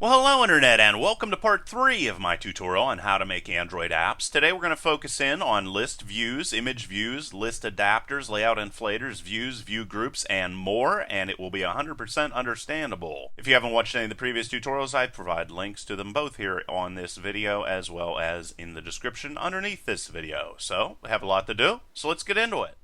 Well, hello Internet, and welcome to part 3 of my tutorial on how to make Android apps. Today we're going to focus in on ListViews, ImageViews, ListAdapters, LayoutInflators, views, view groups, and more, and it will be 100% understandable. If you haven't watched any of the previous tutorials, I provide links to them both here on this video as well as in the description underneath this video. So, we have a lot to do, so let's get into it.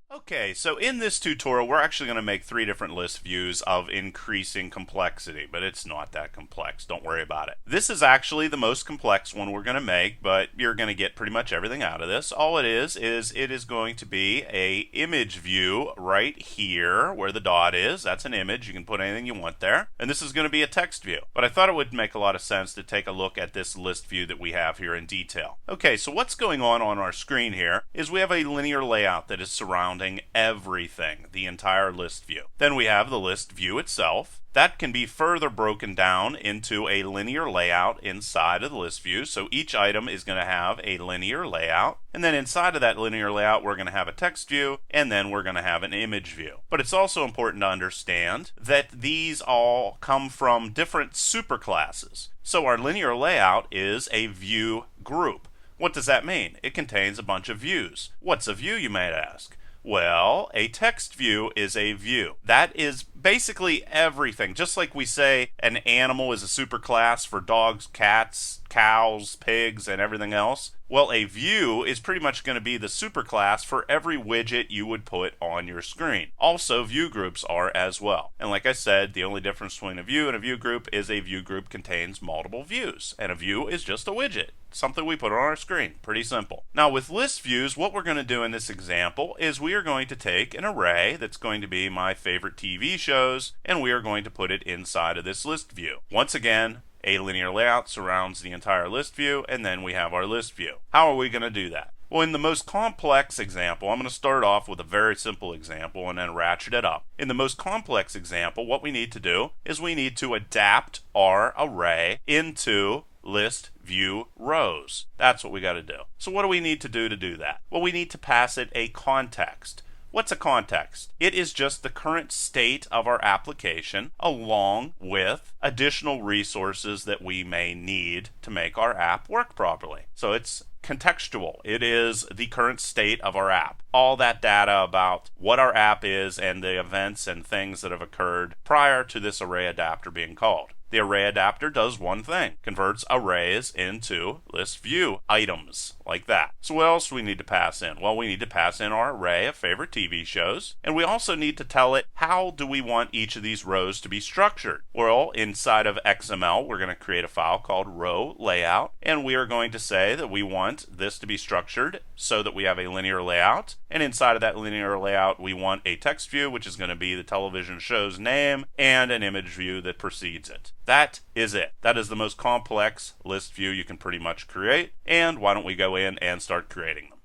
Okay, so in this tutorial, we're actually going to make 3 different list views of increasing complexity, but it's not that complex. Don't worry about it. This is actually the most complex one we're going to make, but you're going to get pretty much everything out of this. All it is it is going to be a image view right here where the dot is. That's an image. You can put anything you want there. And this is going to be a text view. But I thought it would make a lot of sense to take a look at this list view that we have here in detail. Okay, so what's going on our screen here is we have a linear layout that is surrounding everything, the entire list view. Then we have the list view itself. That can be further broken down into a linear layout inside of the list view. So each item is going to have a linear layout. And then inside of that linear layout, we're going to have a text view, and then we're going to have an image view. But it's also important to understand that these all come from different superclasses. So our linear layout is a view group. What does that mean? It contains a bunch of views. What's a view, you might ask? Well, a text view is a view. That is basically everything. Just like we say an animal is a superclass for dogs, cats, cows, pigs, and everything else. Well, a view is pretty much going to be the superclass for every widget you would put on your screen. Also, view groups are as well. And like I said, the only difference between a view and a view group is a view group contains multiple views. And a view is just a widget. Something we put on our screen. Pretty simple. Now with list views, what we're going to do in this example is we are going to take an array that's going to be my favorite TV shows, and we are going to put it inside of this list view. Once again, a linear layout surrounds the entire list view, and then we have our list view. How are we going to do that? Well, in the most complex example, I'm going to start off with a very simple example and then ratchet it up. In the most complex example, what we need to do is we need to adapt our array into list view rows. That's what we got to do. So what do we need to do that? Well, we need to pass it a context. What's a context? It is just the current state of our application along with additional resources that we may need to make our app work properly. So it's contextual. It is the current state of our app. All that data about what our app is and the events and things that have occurred prior to this array adapter being called. The array adapter does one thing, converts arrays into list view items, like that. So what else do we need to pass in? Well, we need to pass in our array of favorite TV shows, and we also need to tell it how do we want each of these rows to be structured. Well, inside of XML, we're going to create a file called row layout, and we are going to say that we want this to be structured so that we have a linear layout, and inside of that linear layout, we want a text view, which is going to be the television show's name, and an image view that precedes it. That is it. That is the most complex list view you can pretty much create. And why don't we go in and start creating them?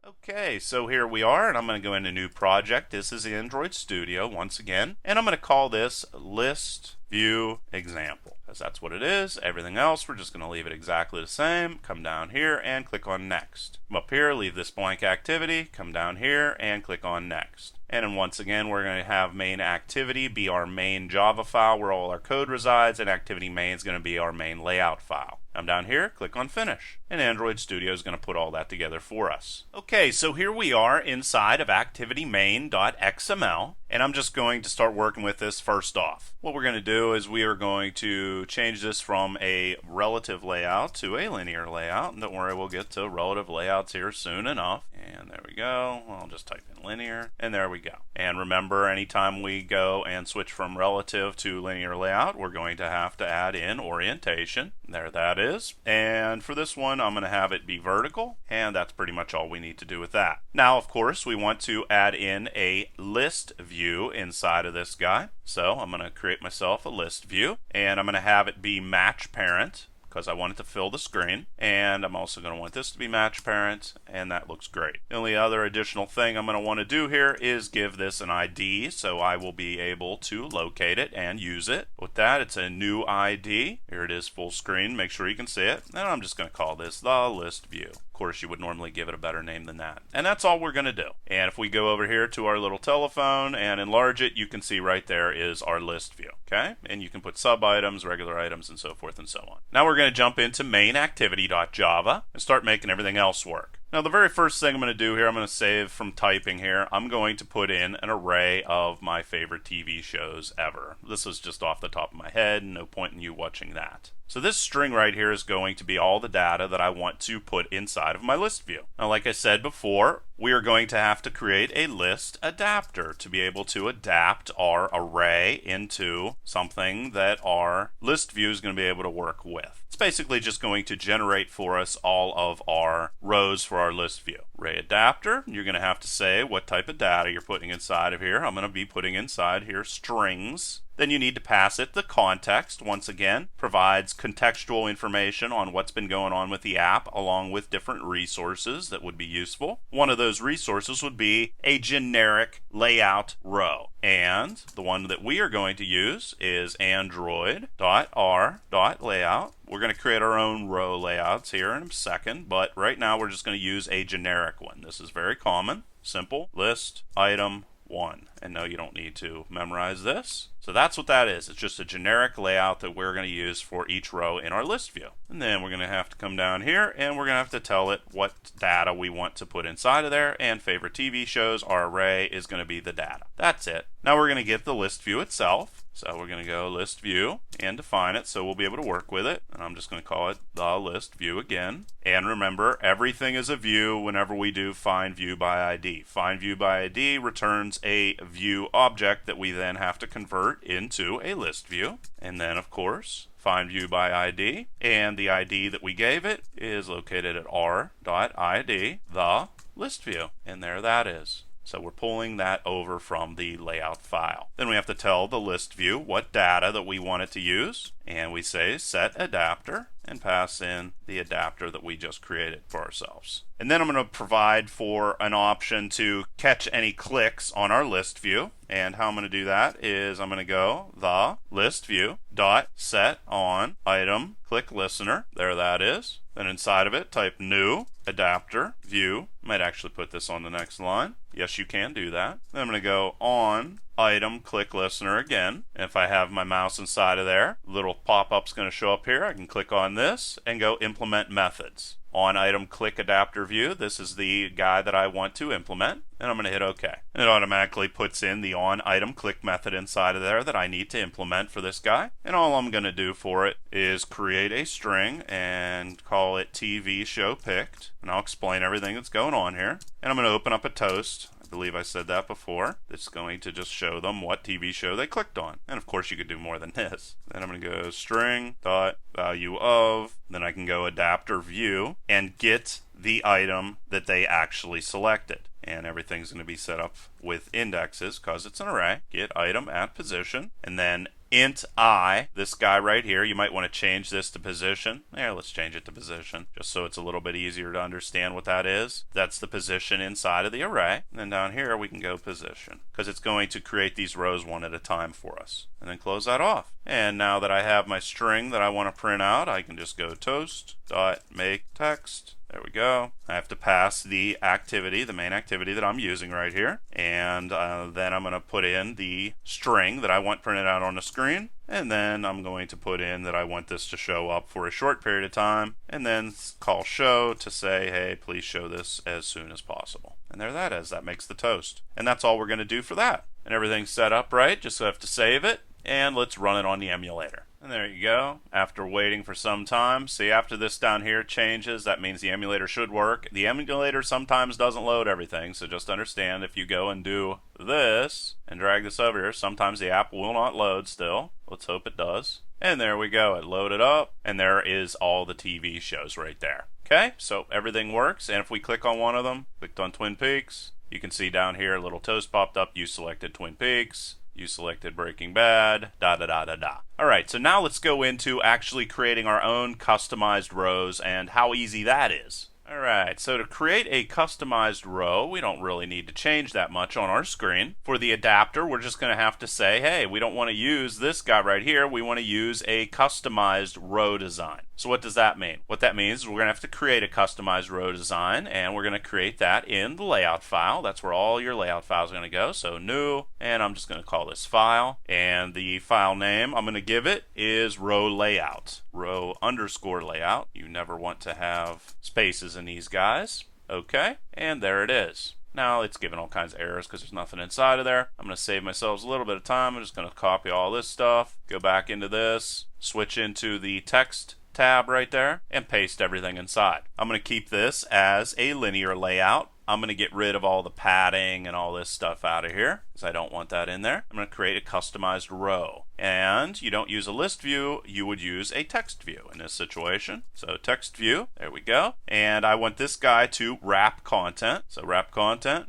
Okay, so here we are, and I'm going to go into new project. This is Android Studio once again, and I'm going to call this list view example, because that's what it is. Everything else, we're just going to leave it exactly the same. Come down here and click on next. Come up here, leave this blank activity, come down here and click on next. And then once again, we're going to have main activity be our main Java file where all our code resides, and activity main is going to be our main layout file. Come down here, click on finish, and Android Studio is going to put all that together for us. Okay, so here we are inside of activity main.xml, and I'm just going to start working with this first off. What we're going to do is we are going to change this from a relative layout to a linear layout, and don't worry, we'll get to relative layouts here soon enough. And there we go. I'll just type in linear, and there we go. And remember, anytime we go and switch from relative to linear layout, we're going to have to add in orientation. There that is. And for this one, I'm going to have it be vertical, and that's pretty much all we need to do with that. Now, of course, we want to add in a list view inside of this guy. So I'm going to create myself a list view, and I'm going to have it be match parent. because I want it to fill the screen, and I'm also going to want this to be match parent, and that looks great. The only other additional thing I'm going to want to do here is give this an ID, so I will be able to locate it and use it. With that, it's a new ID. Here it is full screen. Make sure you can see it. And I'm just going to call this the list view. Of course, you would normally give it a better name than that. And that's all we're going to do. And if we go over here to our little telephone and enlarge it, you can see right there is our list view. Okay? And you can put sub items, regular items, and so forth and so on. Now we're going to jump into main activity.java and start making everything else work. Now the very first thing I'm going to do here, I'm going to save from typing here. I'm going to put in an array of my favorite TV shows ever. This is just off the top of my head, no point in you watching that. So this string right here is going to be all the data that I want to put inside of my list view. Now like I said before, we are going to have to create a list adapter to be able to adapt our array into something that our list view is going to be able to work with. It's basically just going to generate for us all of our rows for our list view. ArrayAdapter, you're going to have to say what type of data you're putting inside of here. I'm going to be putting inside here strings. Then you need to pass it the context. Once again, provides contextual information on what's been going on with the app along with different resources that would be useful. One of those resources would be a generic layout row. And the one that we are going to use is Android.r.layout. We're going to create our own row layouts here in a second, but right now we're just going to use a generic one. This is very common. Simple. List item 1. And no, you don't need to memorize this. So that's what that is. It's just a generic layout that we're going to use for each row in our list view. And then we're going to have to come down here and we're going to have to tell it what data we want to put inside of there. And favorite TV shows, our array is going to be the data. That's it. Now we're going to get the list view itself. So we're going to go list view and define it so we'll be able to work with it. And I'm just going to call it the list view again. And remember, everything is a view whenever we do find view by ID. Find view by ID returns a view object that we then have to convert into a list view. And then, of course, find view by ID. And the ID that we gave it is located at r.id, the list view. And there that is. So we're pulling that over from the layout file. Then we have to tell the list view what data that we want it to use. And we say set adapter and pass in the adapter that we just created for ourselves. And then I'm going to provide for an option to catch any clicks on our list view. And how I'm going to do that is I'm going to go the list view dot set on item click listener. There that is. Then inside of it type new adapter view. Might actually put this on the next line. Yes, you can do that. Then I'm going to go on item click listener again. And if I have my mouse inside of there, little pop-up's going to show up here. I can click on this and go implement methods. On item click adapter view, this is the guy that I want to implement, and I'm going to hit OK. And it automatically puts in the on item click method inside of there that I need to implement for this guy. And all I'm going to do for it is create a string and call it TV show picked. And I'll explain everything that's going on here. And I'm going to open up a toast. I believe I said that before. It's going to just show them what TV show they clicked on. And of course you could do more than this. Then I'm going to go string dot value of, then I can go adapter view and get the item that they actually selected. And everything's going to be set up with indexes because it's an array. Get item at position, and then int I, this guy right here, you might want to change this to position. There, let's change it to position, just so it's a little bit easier to understand what that is. That's the position inside of the array. And then down here we can go position, because it's going to create these rows one at a time for us. And then close that off. And now that I have my string that I want to print out, I can just go toast.make text. There we go. I have to pass the activity, the main activity that I'm using right here. And then I'm going to put in the string that I want printed out on the screen. And then I'm going to put in that I want this to show up for a short period of time. And then call show to say, hey, please show this as soon as possible. And there that is. That makes the toast. And that's all we're going to do for that. And everything's set up right. Just have to save it. And let's run it on the emulator. And there you go. After waiting for some time, see, after this down here changes, that means the emulator should work. The emulator sometimes doesn't load everything, so just understand if you go and do this and drag this over here, sometimes the app will not load still. Let's hope it does. And there we go. It loaded up, and there is all the TV shows right there. Okay, so everything works, and if we click on one of them, clicked on Twin Peaks, you can see down here a little toast popped up. You selected Twin Peaks. You selected Breaking Bad, da da da da da. Alright, so now let's go into actually creating our own customized rows and how easy that is. Alright, so to create a customized row, we don't really need to change that much on our screen. For the adapter, we're just going to have to say, hey, we don't want to use this guy right here, we want to use a customized row design. So what does that mean? What that means is we're going to have to create a customized row design, and we're going to create that in the layout file. That's where all your layout files are going to go. So new, and I'm just going to call this file, and the file name I'm going to give it is row layout, row underscore layout. You never want to have spaces in these guys. Okay, and there it is. Now it's giving all kinds of errors because there's nothing inside of there. I'm going to save myself a little bit of time. I'm just going to copy all this stuff, go back into this, switch into the text tab right there, and paste everything inside. I'm going to keep this as a linear layout. I'm going to get rid of all the padding and all this stuff out of here because I don't want that in there. I'm going to create a customized row. And you don't use a list view, you would use a text view in this situation. So text view, there we go. And I want this guy to wrap content. So wrap content,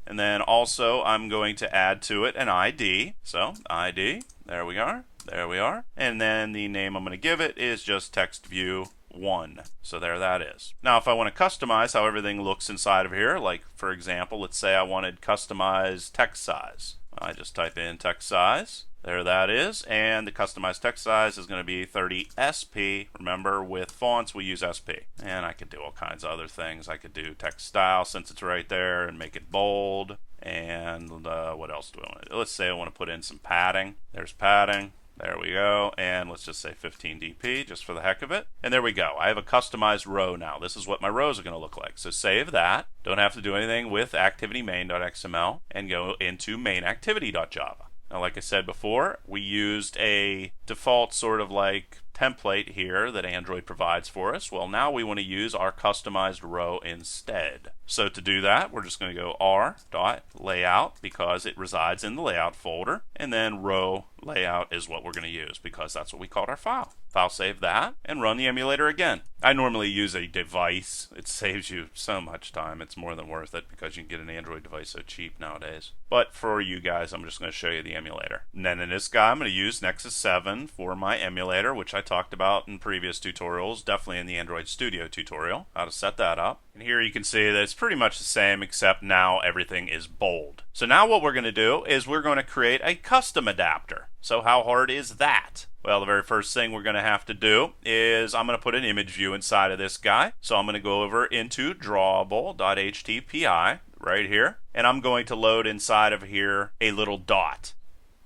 and then also I'm going to add to it an ID. So ID, there we are. There we are. And then the name I'm going to give it is just text view 1. So there that is. Now if I want to customize how everything looks inside of here, like for example, let's say I wanted customized text size. I just type in text size. There that is, and the customized text size is going to be 30 SP. Remember, with fonts we use SP. And I could do all kinds of other things. I could do text style since it's right there and make it bold. And what else do I want to do? Let's say I want to put in some padding. There's padding. There we go, and let's just say 15 dp just for the heck of it. And there we go. I have a customized row now. This is what my rows are going to look like. So save that. Don't have to do anything with activity-main.xml and go into main-activity.java. Now, like I said before, we used a default sort of like template here that Android provides for us. Well, now we want to use our customized row instead. So to do that, we're just going to go r.layout because it resides in the layout folder, and then row layout is what we're going to use because that's what we called our file. File save that and run the emulator again. I normally use a device. It saves you so much time. It's more than worth it because you can get an Android device so cheap nowadays. But for you guys, I'm just going to show you the emulator. And then in this guy, I'm going to use Nexus 7 for my emulator, which I talked about in previous tutorials, definitely in the Android Studio tutorial, how to set that up. And here you can see that it's pretty much the same, except now everything is bold. So now what we're going to do is we're going to create a custom adapter. So how hard is that? Well, the very first thing we're going to have to do is I'm going to put an image view inside of this guy. So I'm going to go over into drawable.htpi right here, and I'm going to load inside of here a little dot.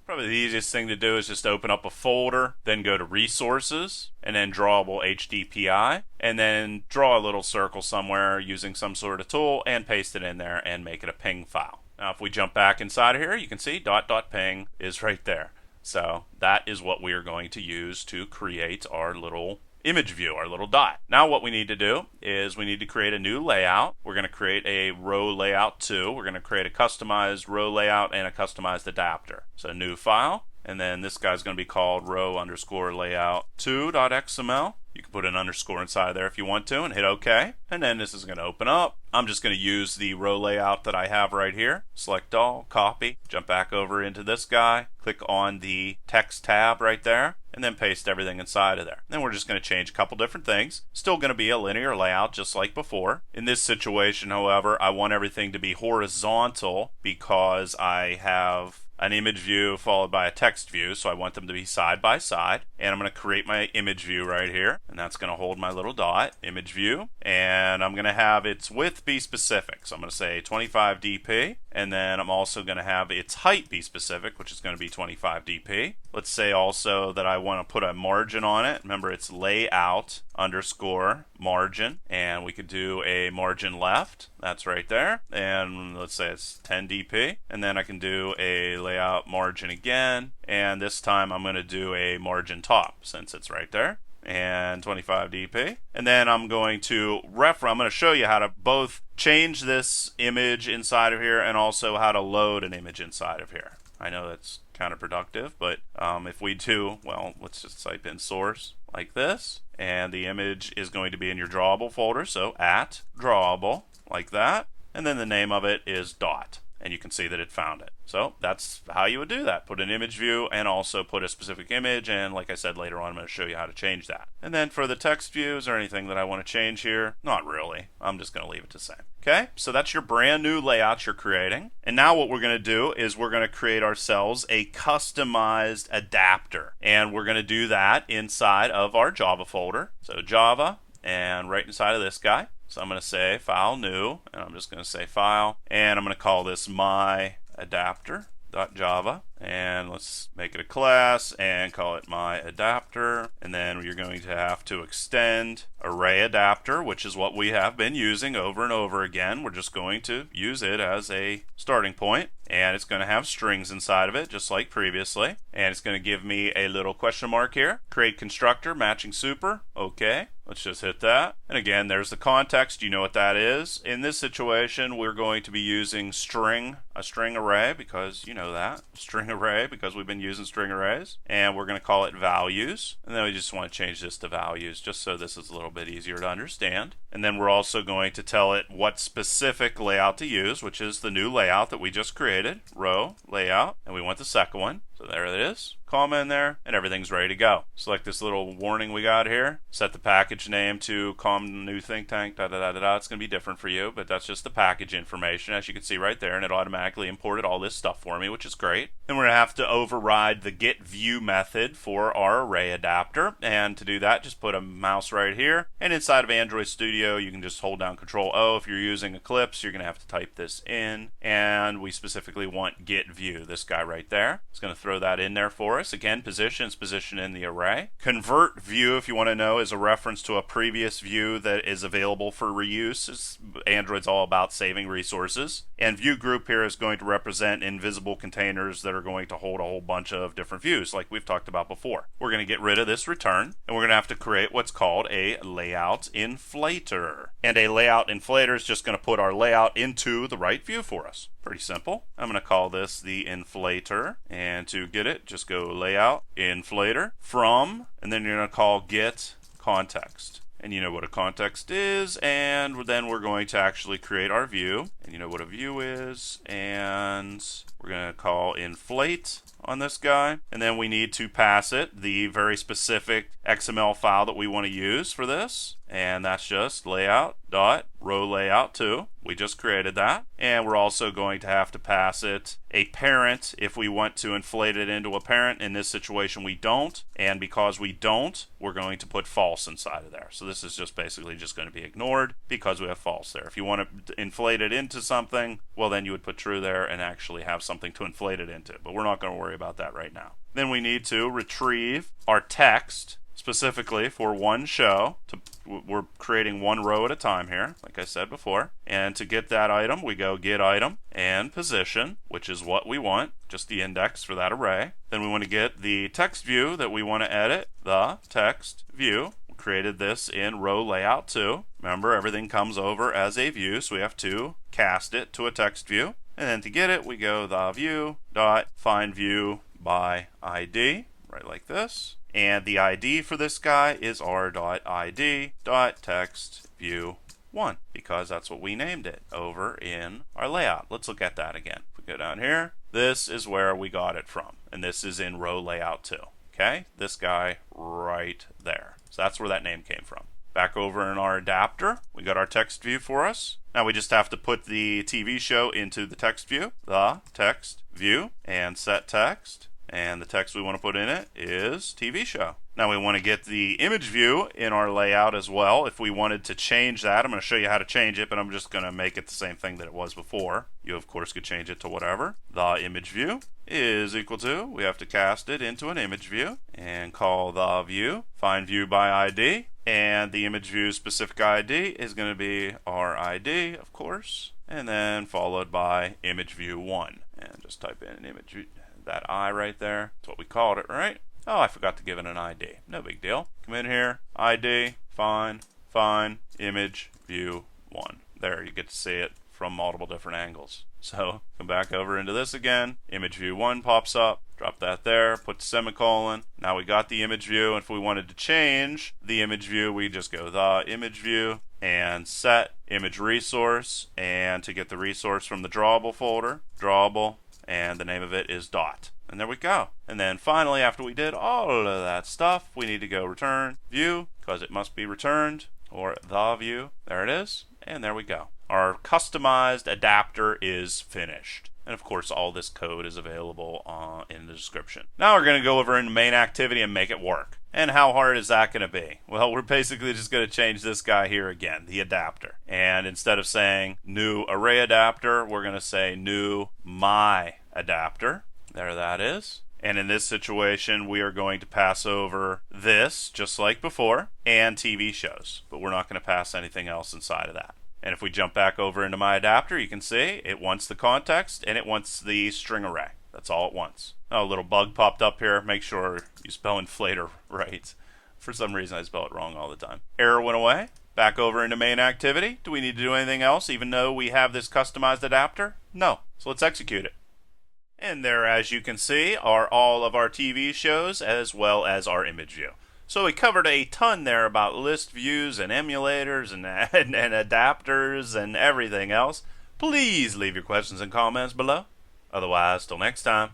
Probably the easiest thing to do is just open up a folder, then go to resources, and then drawable HDPI, and then draw a little circle somewhere using some sort of tool and paste it in there and make it a ping file. Now if we jump back inside of here, you can see .ping is right there. So that is what we are going to use to create our little image view, our little dot. Now what we need to do is we need to create a new layout. We're going to create a row layout 2. We're going to create a customized row layout and a customized adapter. So new file, and then this guy's going to be called row_layout2.xml. You can put an underscore inside there if you want to and hit OK. And then this is going to open up. I'm just going to use the row layout that I have right here. Select all, copy, jump back over into this guy, click on the text tab right there, and then paste everything inside of there. Then we're just going to change a couple different things. Still going to be a linear layout just like before. In this situation, however, I want everything to be horizontal because I have an image view followed by a text view, so I want them to be side by side. And I'm going to create my image view right here, and that's going to hold my little dot, image view, and I'm going to have its width be specific. So I'm going to say 25 dp, and then I'm also going to have its height be specific, which is going to be 25 dp. Let's say also that I want to put a margin on it. Remember, it's layout_margin, and we could do a margin left. That's right there. And let's say it's 10 dp, and then I can do a layout margin again, and this time I'm going to do a margin top since it's right there, and 25 dp. And then I'm going to I'm going to show you how to both change this image inside of here and also how to load an image inside of here. I know that's counterproductive, but if we do, well, let's just type in source like this, and the image is going to be in your drawable folder, so @ drawable like that, and then the name of it is dot. and you can see that it found it. So that's how you would do that. Put an image view and also put a specific image, and like I said, later on I'm going to show you how to change that. And then for the text views or anything that I want to change here, not really. I'm just going to leave it the same. Okay, so that's your brand new layout you're creating. And now what we're going to do is we're going to create ourselves a customized adapter. And we're going to do that inside of our Java folder. So Java, and right inside of this guy. So I'm going to say File New, and I'm just going to say File, and I'm going to call this myAdapter.java, and let's make it a class and call it myAdapter. And then you're going to have to extend ArrayAdapter, which is what we have been using over and over again. We're just going to use it as a starting point, and it's going to have strings inside of it just like previously, and it's going to give me a little question mark here. Create constructor matching super. Okay, let's just hit that, and again there's the context. You know what that is. In this situation we're going to be using a string array, because you know that string array, because we've been using string arrays, and we're going to call it values, and then we just want to change this to values just so this is a little bit easier to understand. And then we're also going to tell it what specific layout to use, which is the new layout that we just created, row layout, and we want the second one. So there it is, comma in there, and everything's ready to go. Select this little warning we got here, set the package name to com new think tank, It's going to be different for you, but that's just the package information, as you can see right there, and it automatically imported all this stuff for me, which is great. Then we're going to have to override the getView method for our array adapter, and to do that, just put a mouse right here, and inside of Android Studio, you can just hold down Control-O. If you're using Eclipse, you're going to have to type this in, and we specifically want getView, this guy right there. It's going to throw that in there for us. Again, position in the array. Convert view, if you want to know, is a reference to a previous view that is available for reuse. Android's all about saving resources. And view group here is going to represent invisible containers that are going to hold a whole bunch of different views, like we've talked about before. We're going to get rid of this return, and we're going to have to create what's called a LayoutInflator. And a LayoutInflator is just going to put our layout into the right view for us. Pretty simple. I'm going to call this the inflator, and to get it, just go LayoutInflator from, and then you're going to call get context. And you know what a context is, and then we're going to actually create our view, and you know what a view is, and we're going to call inflate on this guy, and then we need to pass it the very specific XML file that we want to use for this, and that's just layout.rowLayout2. We just created that, and we're also going to have to pass it a parent if we want to inflate it into a parent. In this situation we don't, and because we don't, we're going to put false inside of there. So this is just basically just going to be ignored because we have false there. If you want to inflate it into something, well then you would put true there and actually have something to inflate it into, but we're not going to worry about that right now. Then we need to retrieve our text specifically for one show. We're creating one row at a time here, like I said before. And to get that item, we go get item and position, which is what we want, just the index for that array. Then we want to get the text view that we want to edit, the text view. We created this in row layout 2. Remember, everything comes over as a view, so we have to cast it to a text view. And then to get it, we go the view dot find view by ID, right like this. And the ID for this guy is r.id.textView1, because that's what we named it over in our layout. Let's look at that again. If we go down here, this is where we got it from, and this is in row layout 2. Okay, this guy right there. So that's where that name came from. Back over in our adapter, we got our text view for us. Now we just have to put the TV show into the text view, the text view, and set text. And the text we want to put in it is TV show. Now we want to get the image view in our layout as well. If we wanted to change that, I'm going to show you how to change it, but I'm just going to make it the same thing that it was before. You of course could change it to whatever. The image view is equal to, we have to cast it into an image view and call the view, find view by ID, and the image view specific ID is going to be our ID, of course, and then followed by image view 1. And just type in an image view, that I right there. That's what we called it, right? Oh, I forgot to give it an ID. No big deal. Come in here, ID, find, image view 1. There, you get to see it from multiple different angles. So come back over into this again. Image view 1 pops up. Drop that there, put the semicolon. Now we got the image view, and if we wanted to change the image view, we just go the image view and set image resource, and to get the resource from the drawable folder, drawable, and the name of it is dot. And there we go. And then finally, after we did all of that stuff, we need to go return view, because it must be returned, or the view. There it is, and there we go. Our customized adapter is finished. And of course, all this code is available in the description. Now we're going to go over into main activity and make it work. And how hard is that going to be? Well, we're basically just going to change this guy here again, the adapter. And instead of saying new array adapter, we're going to say new my adapter. There that is. And in this situation, we are going to pass over this, just like before, and TV shows. But we're not going to pass anything else inside of that. And if we jump back over into my adapter, you can see it wants the context and it wants the string array. That's all it wants. Oh, a little bug popped up here. Make sure you spell inflator right. For some reason, I spell it wrong all the time. Error went away. Back over into main activity. Do we need to do anything else, even though we have this customized adapter? No. So let's execute it. And there, as you can see, are all of our TV shows as well as our image view. So we covered a ton there about list views and emulators and adapters and everything else. Please leave your questions and comments below. Otherwise, till next time,